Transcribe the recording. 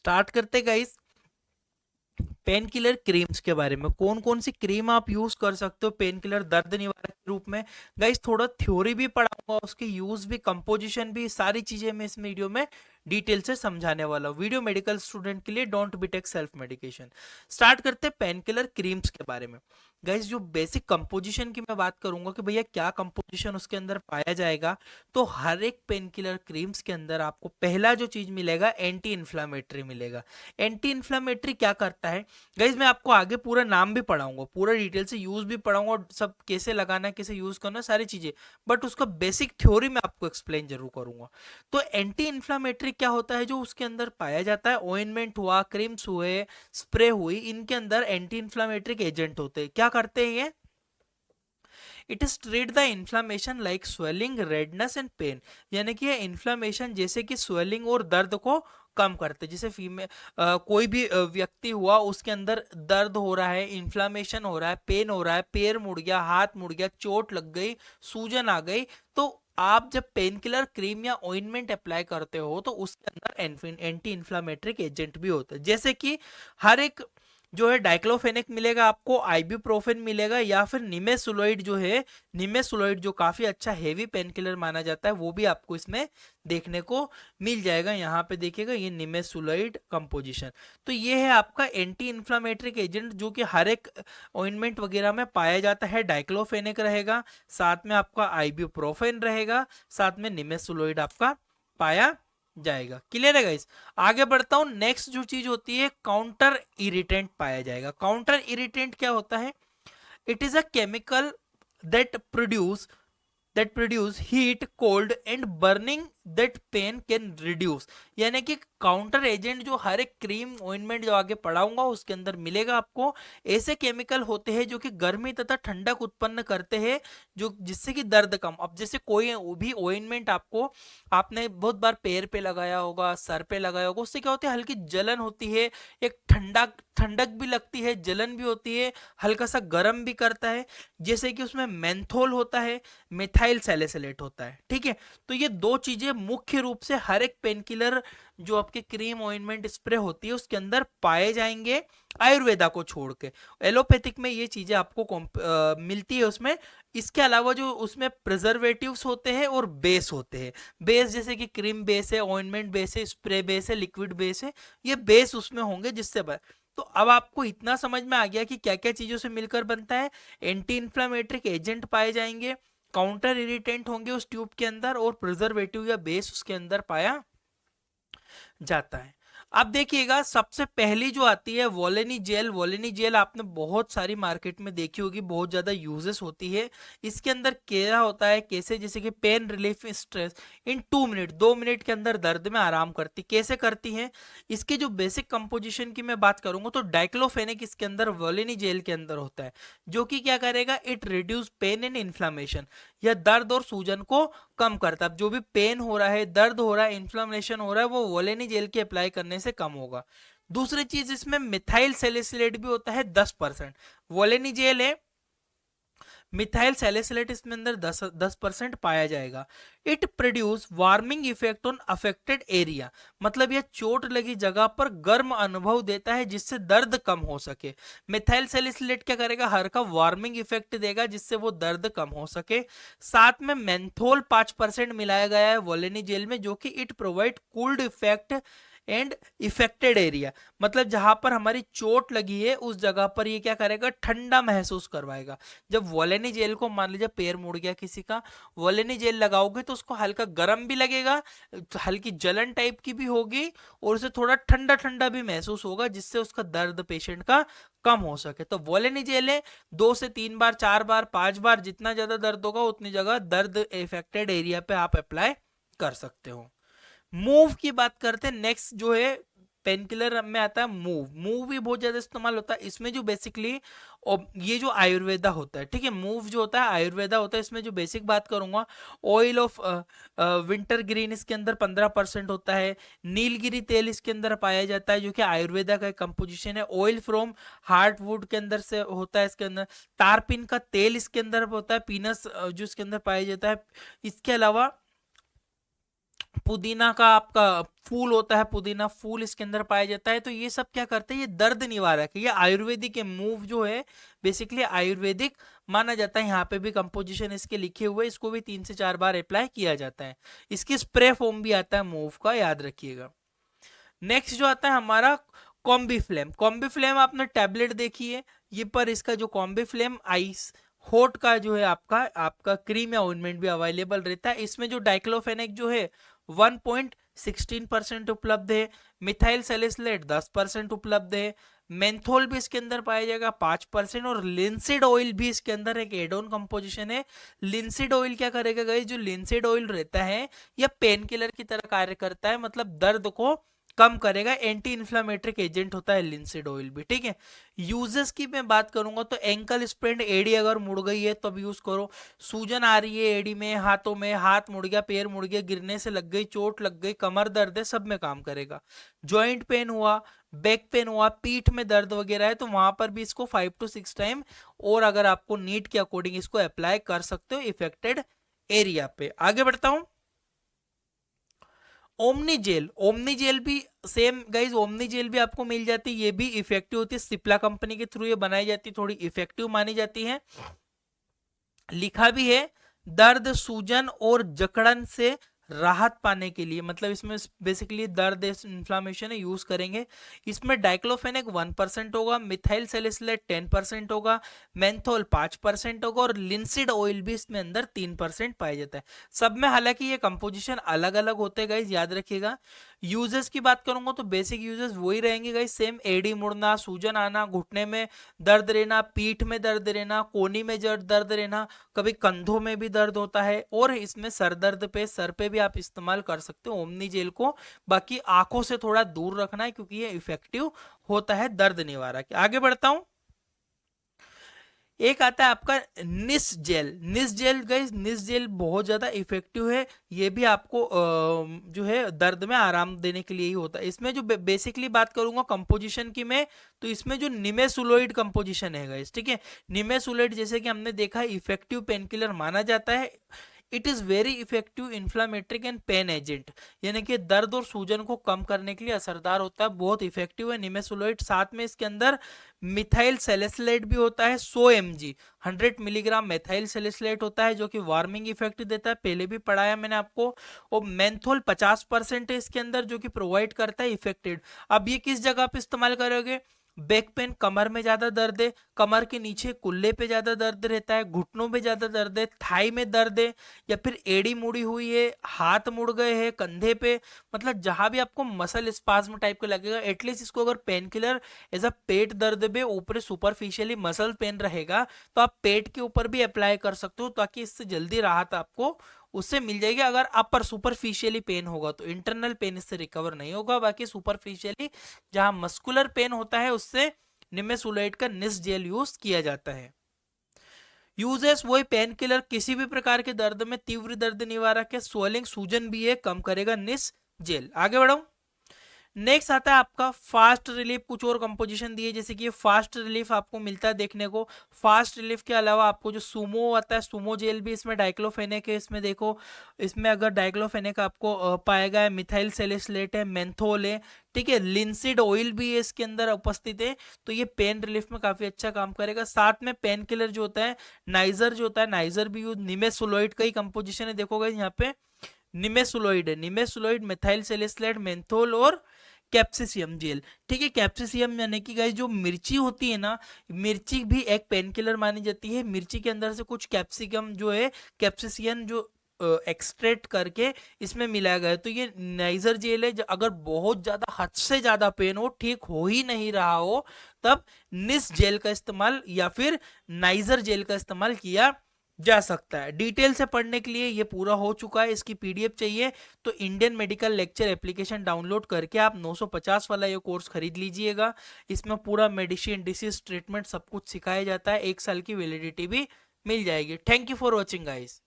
Start करते guys pain killer creams के बारे में। कौन कौन सी क्रीम आप यूज कर सकते हो पेन किलर दर्द निवारक के रूप में। गाइस थोड़ा थ्योरी भी पढ़ाऊंगा, उसके यूज भी, कंपोजिशन भी, सारी चीजें मैं इस वीडियो में डिटेल से समझाने वाला हूँ। वीडियो मेडिकल स्टूडेंट के लिए, don't be take self medication. Start करते हैं पेन किलर क्रीम्स के बारे में। गाइस जो बेसिक कंपोजिशन की मैं बात करूंगा कि भैया क्या कंपोजिशन उसके अंदर पाया जाएगा, तो हर एक पेन किलर क्रीम्स के अंदर आपको पहला जो चीज मिलेगा एंटी इन्फ्लामेटरी मिलेगा। एंटी इन्फ्लामेटरी क्या करता है गाइज, मैं आपको आगे पूरा नाम भी पढ़ाऊंगा, पूरा डिटेल से यूज भी पढ़ाऊंगा, और सब कैसे लगाना है, कैसे यूज करना है, सारी चीजें, बट उसका बेसिक थ्योरी मैं आपको एक्सप्लेन जरूर करूंगा। तो एंटी इन्फ्लामेटरी क्या होता है जो उसके अंदर पाया जाता है, ऑइंटमेंट हुआ, क्रीम्स हुए, स्प्रे हुई, इनके अंदर एंटी इन्फ्लामेट्रिक एजेंट होते हैं। क्या करते हैं ये? It is treat the inflammation like swelling, redness and pain. यानी कि ये इन्फ्लामेशन जैसे कि स्वेलिंग और दर्द को कम करते। जैसे फीमेल कोई भी व्यक्ति हुआ, उसके अंदर दर्द हो रहा है, इन्फ्लामेशन हो रहा है, पेन हो रहा है, पैर मुड़ गया, हाथ मुड़ गया, चोट लग गई, सूजन आ गई, तो आप जब पेन किलर क्रीम या ऑइंटमेंट अप्लाई करते हो तो उसके अंदर एंटी इन्फ्लामेट्रिक एजेंट भी होता है। जैसे कि हर एक जो है डाइक्लोफेनेक मिलेगा आपको, आइब्यूप्रोफेन मिलेगा, या फिर निमेसुलोइड जो है, निमेसुलोइड जो काफी अच्छा हेवी पेन किलर माना जाता है, वो भी आपको इसमें देखने को मिल जाएगा। यहाँ पे देखिएगा ये निमेसुलोइड कंपोजिशन। तो ये है आपका एंटी इन्फ्लामेटरिक एजेंट जो कि हर एक ऑइंटमेंट वगैरह में पाया जाता है। डाइक्लोफेनेक रहेगा, साथ में आपका आइब्यूप्रोफेन रहेगा, साथ में निमेसुलोइड आपका पाया जाएगा। क्लियर है गाइस? आगे बढ़ता हूं। नेक्स्ट जो चीज होती है काउंटर इरिटेंट पाया जाएगा। काउंटर इरिटेंट क्या होता है? It is a chemical that produce heat, cold and burning that pain can reduce. यानी कि काउंटर एजेंट जो हर एक क्रीम ऑइंटमेंट जो आगे पढ़ाऊंगा उसके अंदर मिलेगा आपको, ऐसे केमिकल होते हैं जो कि गर्मी तथा ठंडक उत्पन्न करते हैं, जो जिससे कि दर्द कम। अब जैसे कोई भी ऑइंटमेंट आपको, आपने बहुत बार पैर पे लगाया होगा, सर पे लगाया होगा, उससे क्या होती है, हल्की जलन होती है, एक ठंडा ठंडक भी लगती है, जलन भी होती है, हल्का सा गर्म भी करता है। जैसे कि उसमें मेंथोल होता है, मिथाइल सैलिसिलेट होता है। ठीक है, तो ये दो चीजें मुख्य रूप से हर एक पेन किलर जो आपके क्रीम ऑइंटमेंट स्प्रे होती है उसके अंदर पाए जाएंगे, आयुर्वेदा को छोड़ के। एलोपैथिक में ये चीजें आपको मिलती है उसमें। इसके अलावा जो उसमें प्रिजर्वेटिव्स होते हैं और बेस होते हैं, बेस जैसे कि क्रीम बेस है, ऑइंटमेंट बेस है, स्प्रे बेस है, लिक्विड बेस है, ये बेस उसमें होंगे जिससे तो अब आपको इतना समझ में आ गया कि क्या क्या चीजों से मिलकर बनता है। एंटी इन्फ्लामेट्रिक एजेंट पाए जाएंगे, काउंटर इरिटेंट होंगे उस ट्यूब के अंदर, और प्रिजर्वेटिव या बेस उसके अंदर पाया जाता है। अब देखिएगा सबसे पहली जो आती है वोलेनी जेल। वोलेनी जेल आपने बहुत सारी मार्केट में देखी होगी, बहुत ज्यादा यूजेस होती है। इसके अंदर क्या होता है, कैसे, जैसे कि pain relief stress in 2 minute, 2 minute के अंदर दर्द में आराम करती। कैसे करती है? इसके जो बेसिक कंपोजिशन की मैं बात करूंगा तो डाइक्लोफेनेक इसके अंदर वोलेनी जेल के अंदर होता है, जो कि क्या करेगा, it reduce pain and inflammation, यह दर्द और सूजन को कम करता है। जो भी पेन हो रहा है, दर्द हो रहा है, इन्फ्लेमेशन हो रहा है, वो वोलेनी जेल के अप्लाई करने से कम होगा। दूसरी चीज इसमें मिथाइल सैलिसिलेट भी होता है 10%। वोलेनी जेल है, मिथाइल सैलिसिलेट इसमें अंदर 10% पाया जाएगा। It produce warming effect on affected area, मतलब यह चोट लगी जगह पर गर्म अनुभव देता है जिससे दर्द कम हो सके। मिथाइल सैलिसिलेट क्या करेगा, हर का वार्मिंग इफेक्ट देगा जिससे वो दर्द कम हो सके। साथ में मेंथोल 5% मिलाया गया है वोलेनी जेल में, जो कि it provide cooled effect and affected area, मतलब जहां पर हमारी चोट लगी है उस जगह पर ये क्या करेगा, ठंडा महसूस करवाएगा। जब वोलेनी जेल को, मान लीजिए पैर मुड़ गया किसी का, वोलेनी जेल लगाओगे तो उसको हल्का गर्म भी लगेगा, हल्की जलन टाइप की भी होगी, और उसे थोड़ा ठंडा ठंडा भी महसूस होगा जिससे उसका दर्द पेशेंट का कम हो सके। तो वोलेनी जेल है, 2 से 3 बार, 4 बार, 5 बार, जितना ज्यादा दर्द होगा उतनी जगह दर्द इफेक्टेड एरिया पे आप अप्लाई कर सकते हो। मूव की बात करते हैं, नेक्स्ट जो है पेन किलर में आता है मूव। मूव भी बहुत ज्यादा इस्तेमाल होता है इसमें, जो बेसिकली ये जो आयुर्वेदा होता है, ठीक है, मूव जो होता है आयुर्वेदा होता है। इसमें जो बेसिक बात करूंगा, ऑयल ऑफ विंटर ग्रीन इसके अंदर 15% होता है। नीलगिरी तेल इसके अंदर पाया जाता है जो कि आयुर्वेदा का कंपोजिशन है। ऑयल फ्रॉम हार्टवुड के अंदर से होता है इसके अंदर। तारपीन का तेल इसके अंदर होता है, पीनस जो इसके अंदर पाया जाता है। इसके अलावा पुदीना का आपका फूल होता है, पुदीना फूल इसके अंदर पाया जाता है। तो ये सब क्या करते हैं, ये दर्द निवारक है, ये आयुर्वेदिक है। मूव जो है बेसिकली आयुर्वेदिक माना जाता है। यहाँ पे भी कंपोजिशन इसके लिखे हुए, इसको भी 3 से 4 बार अप्लाई किया जाता है। इसकी स्प्रे फॉर्म भी आता है मूव का, याद रखिएगा। नेक्स्ट जो आता है हमारा कॉम्बीफ्लेम। कॉम्बीफ्लेम आपने टैबलेट देखी है ये, पर इसका जो कॉम्बीफ्लेम आइस होट का जो है आपका आपका क्रीम या ऑइंटमेंट भी अवेलेबल रहता है। इसमें जो डाइक्लोफेनेक जो है 1.16% उपलब्ध है, मिथाइल सैलिसिलेट 10% उपलब्ध है, मेंथोल भी इसके अंदर पाया जाएगा 5%, और लिंसिड ऑयल भी इसके अंदर एक एड ऑन कंपोजिशन है। लिंसिड ऑयल क्या करेगा गाइस, जो लिंसिड ऑयल रहता है यह पेन किलर की तरह कार्य करता है, मतलब दर्द को कम करेगा, एंटी इन्फ्लामेटरी एजेंट होता है लिंसिड ऑयल भी, ठीक है। यूजेस की मैं बात करूंगा तो एंकल स्प्रेंड, एडी अगर मुड़ गई है तब यूज करो। सूजन आ रही है एडी में, हाथों में, हाथ मुड़ गया, पैर मुड़ गया, गिरने से लग गई, चोट लग गई, कमर दर्द है, सब में काम करेगा। जॉइंट पेन हुआ, बैक पेन हुआ, पीठ में दर्द वगैरह है, तो वहां पर भी इसको 5 to 6 टाइम, और अगर आपको नीड के अकॉर्डिंग इसको अप्लाई कर सकते हो इफेक्टेड एरिया पे। आगे बढ़ता हूं। ओमनी जेल, ओमनी जेल भी सेम गाइज, ओमनी जेल भी आपको मिल जाती है, ये भी इफेक्टिव होती है, सिप्ला कंपनी के थ्रू ये बनाई जाती है, थोड़ी इफेक्टिव मानी जाती है। लिखा भी है दर्द, सूजन और जकड़न से राहत पाने के लिए, मतलब इसमें बेसिकली दर्द इन्फ्लामेशन है, यूज करेंगे। इसमें डाइक्लोफेनेक 1% होगा, मिथाइल सैलिसिलेट 10% होगा, मेंथोल 5% होगा, और लिंसिड ऑयल भी इसमें अंदर 3% पाया जाता है। सब में हालांकि ये कंपोजिशन अलग अलग होते हैं गाइज, याद रखिएगा। यूजेस की बात करूंगा तो बेसिक यूजेस वही रहेंगे गाइज, सेम, एडी मुड़ना, सूजन आना, घुटने में दर्द रहना, पीठ में दर्द रहना, कोनी में दर्द रहना, कभी कंधों में भी दर्द होता है, और इसमें सर दर्द पे, सर पे भी आप इस्तेमाल कर सकते हो ओमनी जेल को। बाकी आंखों से थोड़ा दूर रखना है क्योंकि ये इफेक्टिव होता है दर्द निवारक। आगे बढ़ता हूं। एक आता है आपका निस जेल। निस जेल गाइस, निस जेल बहुत ज्यादा इफेक्टिव है, ये भी आपको जो है दर्द में आराम देने के लिए ही होता है। इसमें जो बेसिकली बात करूंगा कंपोजिशन की मैं, तो इसमें जो निमेसुलोइड कंपोजिशन है गाइस, ठीक है। निमेसुलोइड जैसे कि हमने देखा इफेक्टिव पेन किलर माना जाता है। It is very effective inflammatory and pain agent, यानी कि दर्द और सूजन को कम करने के लिए असरदार होता है, बहुत इफेक्टिव है निमेसुलोइड। साथ में इसके अंदर मिथाइल सैलिसिलेट भी होता है 100 mg, 100 मिलीग्राम मेथाइल सैलिसिलेट होता है जो कि वार्मिंग इफेक्ट देता है, पहले भी पढ़ाया मैंने आपको। और मेंथोल 50% है इसके अंदर जो कि प्रोवाइड करता है इफेक्टेड। अब ये किस जगह पे इस्तेमाल करोगे, बैक पेन, कमर में ज्यादा दर्द है, कमर के नीचे कुल्ले पे ज्यादा दर्द रहता है, घुटनों पे ज्यादा दर्द है, थाई में दर्द है, या फिर एड़ी मुड़ी हुई है, हाथ मुड़ गए हैं कंधे पे, मतलब जहां भी आपको मसल स्पाज्म टाइप का लगेगा, एटलीस्ट इसको अगर पेन किलर एज अ पेट दर्द पे ऊपर सुपरफिशियली मसल पेन रहेगा तो आप पेट के ऊपर भी अप्लाई कर सकते हो, ताकि इससे जल्दी राहत आपको उससे मिल जाएगी। अगर अपर सुपरफिशियली पेन होगा तो, इंटरनल पेन इससे रिकवर नहीं होगा, बाकी सुपरफिशियली जहां मस्कुलर पेन होता है उससे निमेसुलाइड का निस जेल यूज किया जाता है। यूजेस वही, पेन किलर, किसी भी प्रकार के दर्द में, तीव्र दर्द निवारक है, स्वेलिंग सूजन भी है, कम करेगा निस जेल। आगे बढ़ाऊं। नेक्स्ट आता है आपका फास्ट रिलीफ। कुछ और कंपोजिशन दिए जैसे कि फास्ट रिलीफ आपको मिलता है देखने को। फास्ट रिलीफ के अलावा आपको जो सुमो आता है, सुमो जेल भी इसमें डाइक्लोफेनेक है, इसमें देखो, इसमें अगर डाइक्लोफेनेक आपको पाएगा है, मिथाइल सैलिसिलेट है, मेंथोल है, ठीक है, लिंसिड ऑयल भी है इसके अंदर उपस्थित है, तो ये पेन रिलीफ में काफी अच्छा काम करेगा। साथ में पेन किलर जो होता है, नाइजर जो होता है, नाइजर भी यूज, निमेसुलोइड का ही कंपोजिशन है, देखोगे यहाँ पे निमेसुलोइड है, निमेसुलोइड, मिथाइल सैलिसिलेट, मेंथोल और कैप्सिसियम जेल, ठीक है। कैप्सिसियम यानी कि गाइस जो मिर्ची होती है ना, मिर्ची भी एक पेन किलर मानी जाती है। मिर्ची के अंदर से कुछ कैप्सिकम जो है, कैप्सिसियम जो एक्सट्रैक्ट करके इसमें मिलाया गया है, तो ये नाइजर जेल है। अगर बहुत ज्यादा, हद से ज्यादा पेन हो, ठीक हो ही नहीं रहा हो, तब निस जेल का इस्तेमाल या फिर नाइजर जेल का इस्तेमाल किया जा सकता है। डिटेल से पढ़ने के लिए ये पूरा हो चुका है, इसकी पीडीएफ चाहिए तो Indian medical lecture application download करके आप 950 वाला ये कोर्स खरीद लीजिएगा। इसमें पूरा मेडिसिन, डिसीज ट्रीटमेंट सब कुछ सिखाया जाता है, 1 साल की वैलिडिटी भी मिल जाएगी। Thank you for watching guys.